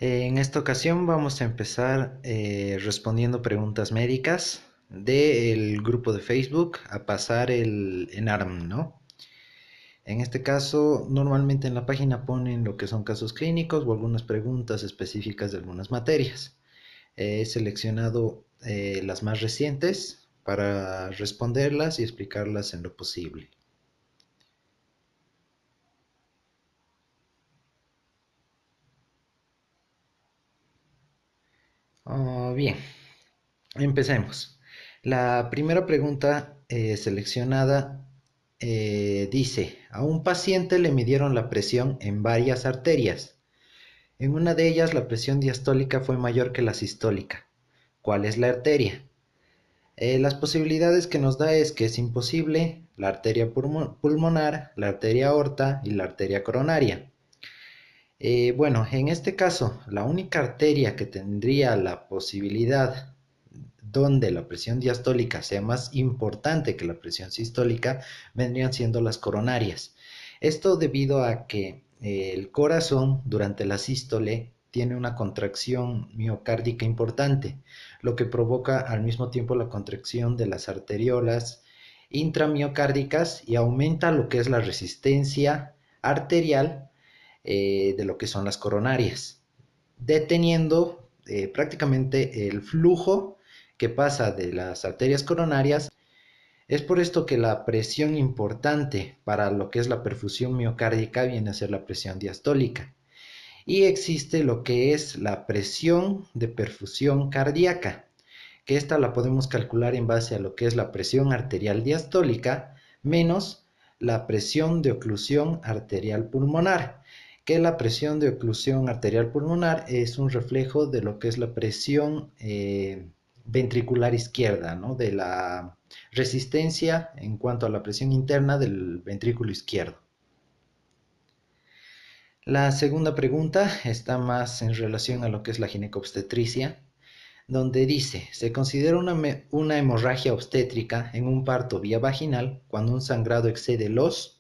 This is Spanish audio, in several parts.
En esta ocasión vamos a empezar respondiendo preguntas médicas del grupo de Facebook a pasar el ENARM, ¿no? En este caso, normalmente en la página ponen lo que son casos clínicos o algunas preguntas específicas de algunas materias. He seleccionado las más recientes para responderlas y explicarlas en lo posible. Bien, empecemos. La primera pregunta seleccionada dice, a un paciente le midieron la presión en varias arterias. En una de ellas la presión diastólica fue mayor que la sistólica. ¿Cuál es la arteria? Las posibilidades que nos da es que es imposible la arteria pulmonar, la arteria aorta y la arteria coronaria. Bueno, en este caso, la única arteria que tendría la posibilidad donde la presión diastólica sea más importante que la presión sistólica vendrían siendo las coronarias. Esto debido a que el corazón durante la sístole tiene una contracción miocárdica importante, lo que provoca al mismo tiempo la contracción de las arteriolas intramiocárdicas y aumenta lo que es la resistencia arterial de lo que son las coronarias, deteniendo prácticamente el flujo que pasa de las arterias coronarias. Es por esto que la presión importante para lo que es la perfusión miocárdica viene a ser la presión diastólica. Y existe lo que es la presión de perfusión cardíaca, que esta la podemos calcular en base a lo que es la presión arterial diastólica menos la presión de oclusión arterial pulmonar, que la presión de oclusión arterial pulmonar es un reflejo de lo que es la presión ventricular izquierda, ¿no? De la resistencia en cuanto a la presión interna del ventrículo izquierdo. La segunda pregunta está más en relación a lo que es la ginecobstetricia, donde dice, se considera una hemorragia obstétrica en un parto vía vaginal cuando un sangrado excede los...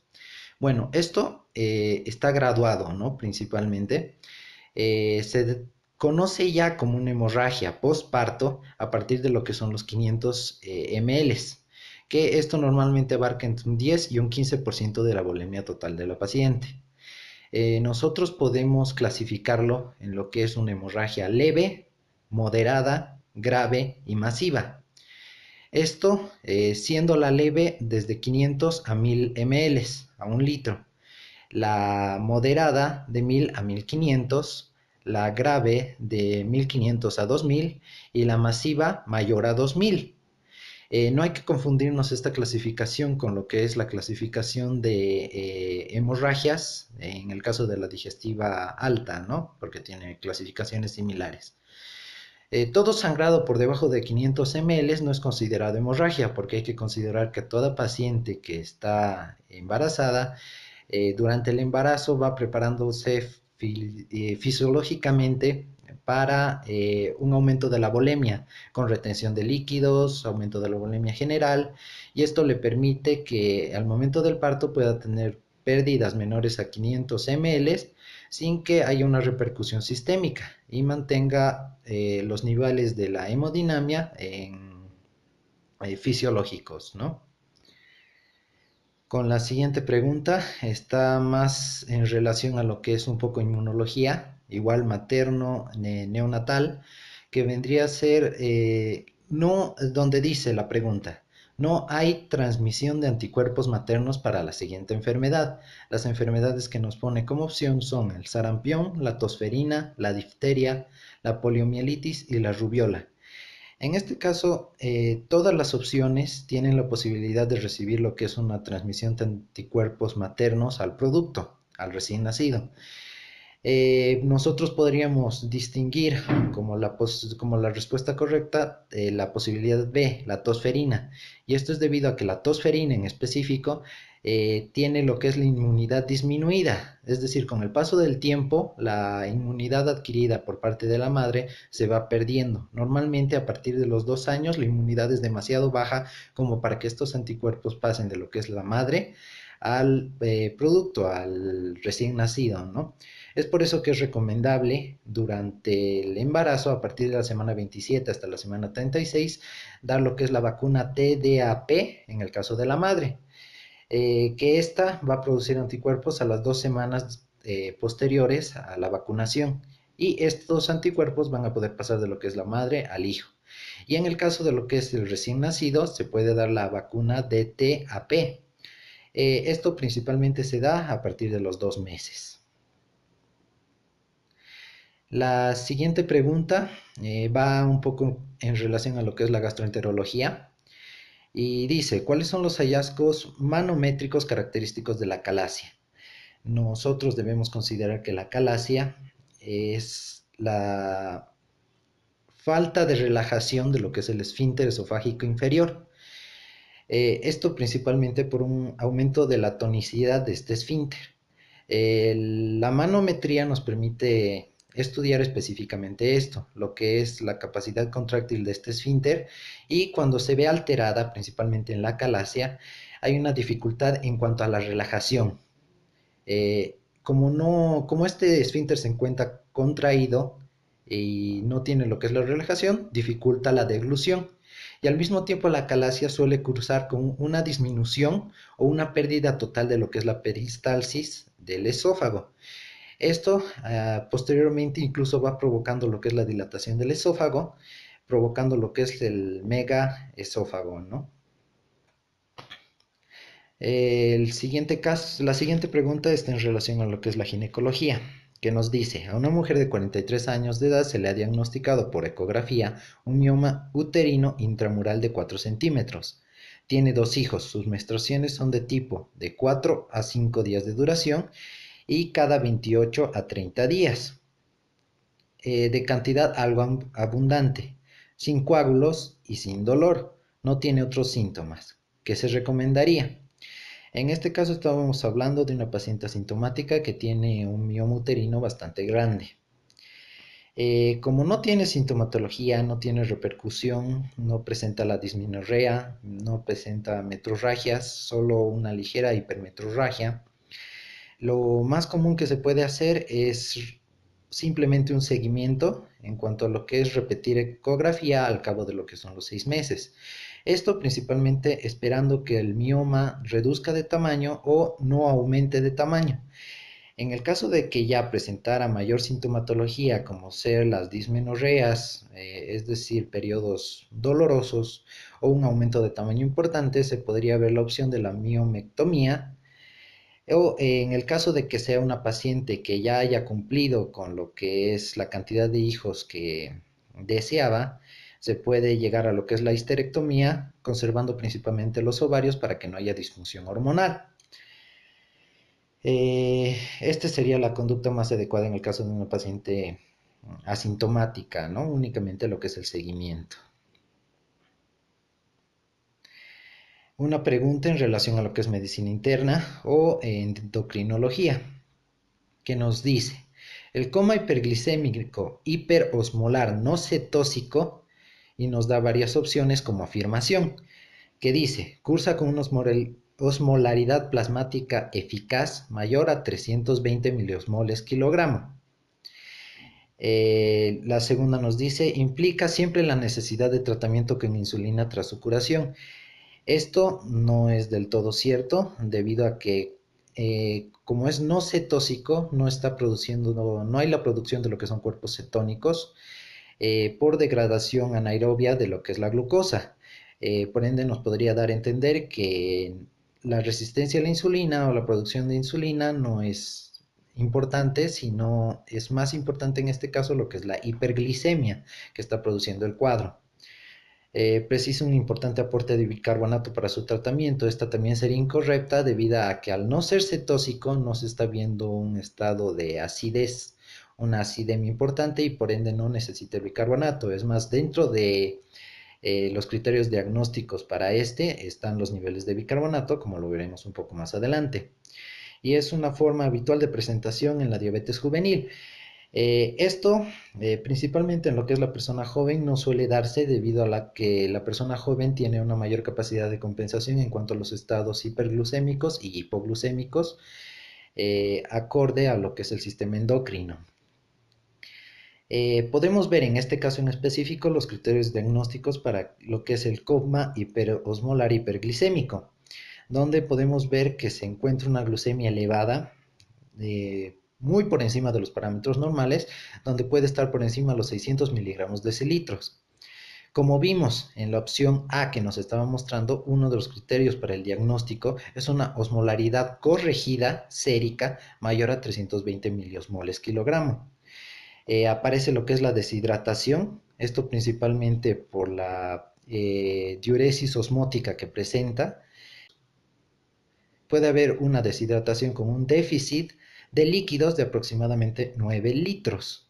Bueno, esto está graduado, ¿no? Principalmente. Se conoce ya como una hemorragia postparto a partir de lo que son los 500 ml, que esto normalmente abarca entre un 10 y un 15% de la volemia total de la paciente. Nosotros podemos clasificarlo en lo que es una hemorragia leve, moderada, grave y masiva. Esto siendo la leve desde 500 a 1000 ml, a un litro. La moderada de 1000 a 1500, la grave de 1500 a 2000 y la masiva mayor a 2000. No hay que confundirnos esta clasificación con lo que es la clasificación de hemorragias, en el caso de la digestiva alta, ¿no? Porque tiene clasificaciones similares. Todo sangrado por debajo de 500 ml no es considerado hemorragia, porque hay que considerar que toda paciente que está embarazada, durante el embarazo va preparándose fisiológicamente para un aumento de la volemia, con retención de líquidos, aumento de la volemia general, y esto le permite que al momento del parto pueda tener pérdidas menores a 500 ml sin que haya una repercusión sistémica y mantenga los niveles de la hemodinamia en fisiológicos, ¿no? Con la siguiente pregunta está más en relación a lo que es un poco inmunología, igual materno, neonatal, que vendría a ser, no, donde dice la pregunta, no hay transmisión de anticuerpos maternos para la siguiente enfermedad. Las enfermedades que nos pone como opción son el sarampión, la tosferina, la difteria, la poliomielitis y la rubiola. En este caso, todas las opciones tienen la posibilidad de recibir lo que es una transmisión de anticuerpos maternos al producto, al recién nacido. Nosotros podríamos distinguir como la respuesta correcta la posibilidad B, la tosferina. Y esto es debido a que la tosferina en específico tiene lo que es la inmunidad disminuida. Es decir, con el paso del tiempo, la inmunidad adquirida por parte de la madre se va perdiendo. Normalmente a partir de los 2 años la inmunidad es demasiado baja como para que estos anticuerpos pasen de lo que es la madre al producto, al recién nacido, ¿no? Es por eso que es recomendable durante el embarazo, a partir de la semana 27 hasta la semana 36, dar lo que es la vacuna TDAP en el caso de la madre, que esta va a producir anticuerpos a las 2 semanas posteriores a la vacunación. Y estos anticuerpos van a poder pasar de lo que es la madre al hijo. Y en el caso de lo que es el recién nacido, se puede dar la vacuna DTaP. Esto principalmente se da a partir de los 2 meses. La siguiente pregunta va un poco en relación a lo que es la gastroenterología y dice, ¿cuáles son los hallazgos manométricos característicos de la calasia? Nosotros debemos considerar que la calasia es la falta de relajación de lo que es el esfínter esofágico inferior. Esto principalmente por un aumento de la tonicidad de este esfínter. La manometría nos permite estudiar específicamente esto, lo que es la capacidad contráctil de este esfínter, y cuando se ve alterada, principalmente en la calasia, hay una dificultad en cuanto a la relajación. Como este esfínter se encuentra contraído y no tiene lo que es la relajación, dificulta la deglución. Y al mismo tiempo la calasia suele cursar con una disminución o una pérdida total de lo que es la peristalsis del esófago. Esto posteriormente incluso va provocando lo que es la dilatación del esófago, provocando lo que es el megaesófago, ¿no? La siguiente pregunta está en relación a lo que es la ginecología, que nos dice, a una mujer de 43 años de edad se le ha diagnosticado por ecografía un mioma uterino intramural de 4 centímetros. Tiene 2 hijos, sus menstruaciones son de tipo de 4 a 5 días de duración y cada 28 a 30 días, de cantidad algo abundante, sin coágulos y sin dolor. No tiene otros síntomas. ¿Qué se recomendaría? En este caso estábamos hablando de una paciente asintomática que tiene un mioma uterino bastante grande. Como no tiene sintomatología, no tiene repercusión, no presenta la dismenorrea, no presenta metrorragias, solo una ligera hipermetrorragia, lo más común que se puede hacer es simplemente un seguimiento en cuanto a lo que es repetir ecografía al cabo de lo que son los 6 meses. Esto principalmente esperando que el mioma reduzca de tamaño o no aumente de tamaño. En el caso de que ya presentara mayor sintomatología, como ser las dismenorreas, es decir, periodos dolorosos o un aumento de tamaño importante, se podría ver la opción de la miomectomía, o en el caso de que sea una paciente que ya haya cumplido con lo que es la cantidad de hijos que deseaba, se puede llegar a lo que es la histerectomía, conservando principalmente los ovarios para que no haya disfunción hormonal. Esta sería la conducta más adecuada en el caso de una paciente asintomática, ¿no? Únicamente lo que es el seguimiento. Una pregunta en relación a lo que es medicina interna o endocrinología, que nos dice, el coma hiperglicémico hiperosmolar no cetóxico, y nos da varias opciones como afirmación, que dice, cursa con una osmolaridad plasmática eficaz mayor a 320 miliosmoles kilogramo. La segunda nos dice, implica siempre la necesidad de tratamiento con insulina tras su curación. Esto no es del todo cierto, debido a que como es no cetóxico, no está produciendo, no hay la producción de lo que son cuerpos cetónicos por degradación anaerobia de lo que es la glucosa. Por ende, nos podría dar a entender que la resistencia a la insulina o la producción de insulina no es importante, sino es más importante en este caso lo que es la hiperglicemia que está produciendo el cuadro. Precisa un importante aporte de bicarbonato para su tratamiento. Esta también sería incorrecta debido a que al no ser cetóxico no se está viendo un estado de acidez, una acidemia importante, y por ende no necesita el bicarbonato. Es más, dentro de los criterios diagnósticos para este están los niveles de bicarbonato, como lo veremos un poco más adelante. Y es una forma habitual de presentación en la diabetes juvenil. Esto, principalmente en lo que es la persona joven, no suele darse debido a la que la persona joven tiene una mayor capacidad de compensación en cuanto a los estados hiperglucémicos y hipoglucémicos. acorde a lo que es el sistema endocrino. Podemos ver en este caso en específico los criterios diagnósticos para lo que es el coma hiperosmolar hiperglicémico, donde podemos ver que se encuentra una glucemia elevada, muy por encima de los parámetros normales, donde puede estar por encima de los 600 miligramos decilitros. Como vimos en la opción A que nos estaba mostrando, uno de los criterios para el diagnóstico es una osmolaridad corregida sérica mayor a 320 miliosmoles kilogramo. Aparece lo que es la deshidratación, esto principalmente por la diuresis osmótica que presenta. Puede haber una deshidratación con un déficit de líquidos de aproximadamente 9 litros.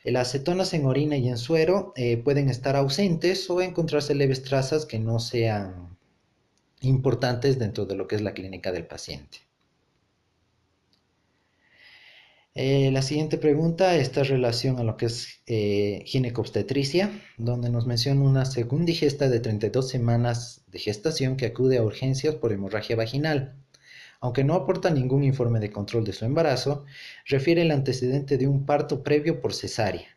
Las cetonas en orina y en suero pueden estar ausentes o encontrarse leves trazas que no sean importantes dentro de lo que es la clínica del paciente. La siguiente pregunta está en relación a lo que es ginecobstetricia, donde nos menciona una segunda digesta de 32 semanas de gestación que acude a urgencias por hemorragia vaginal. Aunque no aporta ningún informe de control de su embarazo, refiere el antecedente de un parto previo por cesárea.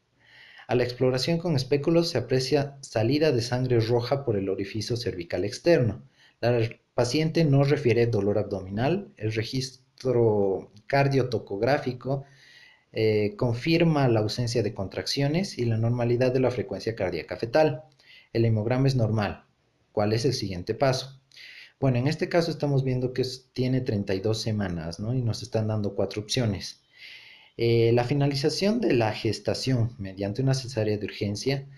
A la exploración con espéculos se aprecia salida de sangre roja por el orificio cervical externo. La paciente no refiere dolor abdominal. El registro cardiotocográfico confirma la ausencia de contracciones y la normalidad de la frecuencia cardíaca fetal. El hemograma es normal. ¿Cuál es el siguiente paso? Bueno, en este caso estamos viendo que tiene 32 semanas, ¿no? Y nos están dando 4 opciones. La finalización de la gestación mediante una cesárea de urgencia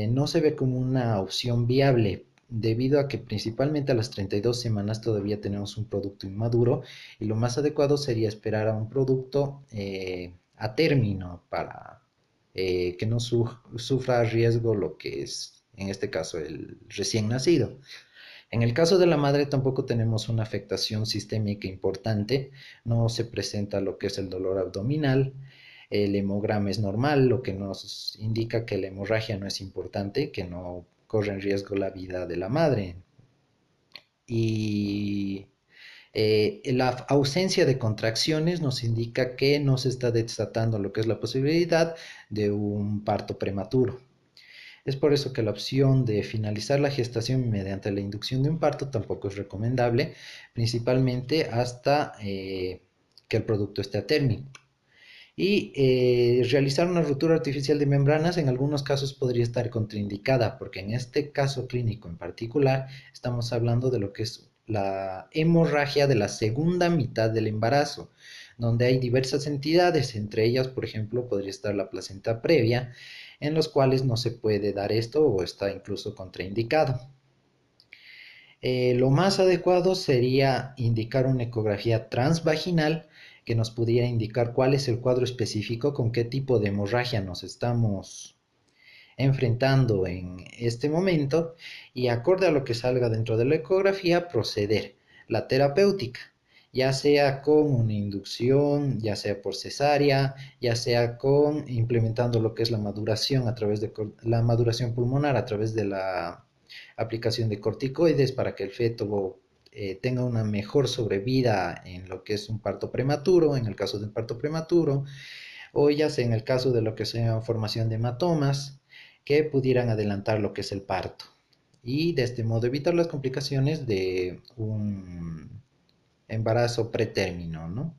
no se ve como una opción viable debido a que principalmente a las 32 semanas todavía tenemos un producto inmaduro y lo más adecuado sería esperar a un producto a término para que no sufra riesgo lo que es en este caso el recién nacido. En el caso de la madre tampoco tenemos una afectación sistémica importante, no se presenta lo que es el dolor abdominal, el hemograma es normal, lo que nos indica que la hemorragia no es importante, que no corre en riesgo la vida de la madre. Y la ausencia de contracciones nos indica que no se está desatando lo que es la posibilidad de un parto prematuro. Es por eso que la opción de finalizar la gestación mediante la inducción de un parto tampoco es recomendable, principalmente hasta que el producto esté a término. Y realizar una ruptura artificial de membranas en algunos casos podría estar contraindicada, porque en este caso clínico en particular estamos hablando de lo que es la hemorragia de la segunda mitad del embarazo, donde hay diversas entidades, entre ellas, por ejemplo, podría estar la placenta previa, en los cuales no se puede dar esto o está incluso contraindicado. Lo más adecuado sería indicar una ecografía transvaginal que nos pudiera indicar cuál es el cuadro específico, con qué tipo de hemorragia nos estamos enfrentando en este momento y acorde a lo que salga dentro de la ecografía proceder la terapéutica, ya sea con una inducción, ya sea por cesárea, ya sea con implementando lo que es la maduración a través de la maduración pulmonar a través de la aplicación de corticoides para que el feto tenga una mejor sobrevida en lo que es un parto prematuro, en el caso de un parto prematuro, o ya sea en el caso de lo que sea formación de hematomas que pudieran adelantar lo que es el parto. Y de este modo evitar las complicaciones de un embarazo pretérmino, ¿no?